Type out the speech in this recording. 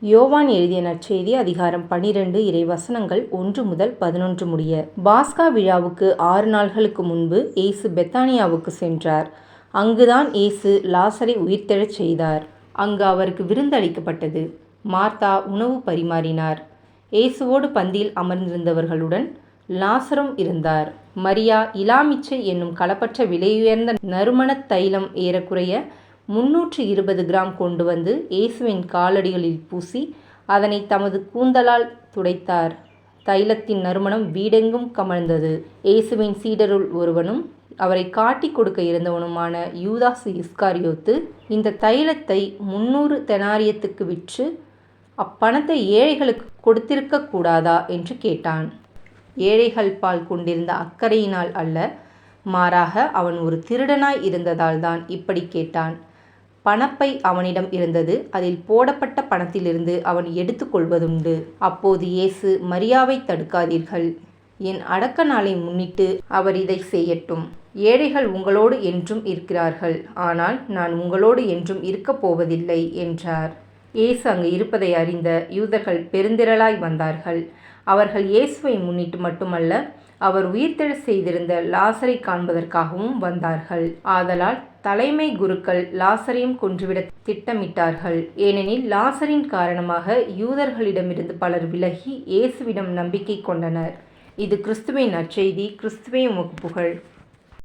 யோவான் எழுதிய நற்செய்தி அதிகாரம் 12 இறைவசனங்கள் 1 முதல் 11 முடிய. பாஸ்கா விழாவுக்கு 6 நாள்களுக்கு முன்பு இயேசு பெத்தானியாவுக்கு சென்றார். அங்குதான் இயேசு லாசரை உயிர்த்தெழச் செய்தார். அங்கு அவருக்கு விருந்தளிக்கப்பட்டது. மார்த்தா உணவு பரிமாறினார். இயேசுவோடு பந்தியில் அமர்ந்திருந்தவர்களுடன் லாசரும் இருந்தார். மரியா இலாமிச்சை என்னும் களப்பற்ற விலையுயர்ந்த நறுமணத் தைலம் ஏறக்குறைய 320 கிராம் கொண்டு வந்து இயேசுவின் காலடிகளில் பூசி அதனை தமது கூந்தலால் துடைத்தார். தைலத்தின் நறுமணம் வீடெங்கும் கமழ்ந்தது. இயேசுவின் சீடருள் ஒருவனும் அவரை காட்டிக் கொடுக்க இருந்தவனுமான யூதாசு இஸ்காரியோத்து இந்த தைலத்தை 300 தெனாரியத்துக்கு விற்று அப்பணத்தை ஏழைகளுக்கு கொடுத்திருக்க கூடாதா என்று கேட்டான். ஏழைகள் பால் கொண்டிருந்த அக்கறையினால் அல்ல, மாறாக அவன் ஒரு திருடனாய் இருந்ததால் தான் இப்படி கேட்டான். பணப்பை அவனிடம் இருந்தது. அதில் போடப்பட்ட பணத்திலிருந்து அவன் எடுத்து கொள்வதுண்டு. அப்போது இயேசு, மரியாவை தடுக்காதீர்கள், என் அடக்க நாளை முன்னிட்டு அவர் இதை செய்யட்டும். ஏழைகள் உங்களோடு என்றும் இருக்கிறார்கள், ஆனால் நான் உங்களோடு என்றும் இருக்கப் போவதில்லை என்றார். இயேசு அங்கு இருப்பதை அறிந்த யூதர்கள் பெருந்திரளாய் வந்தார்கள். அவர்கள் இயேசுவை முன்னிட்டு மட்டுமல்ல, அவர் உயிர்த்தெழச் செய்திருந்த லாசரை காண்பதற்காகவும் வந்தார்கள். ஆதலால் தலைமை குருக்கள் லாசரையும் கொன்றுவிட திட்டமிட்டார்கள். ஏனெனில் லாசரின் காரணமாக யூதர்களிடமிருந்து பலர் விலகி இயேசுவிடம் நம்பிக்கை கொண்டனர். இது கிறிஸ்துவின் நற்செய்தி. கிறிஸ்துவே உமக்கு புகழ்.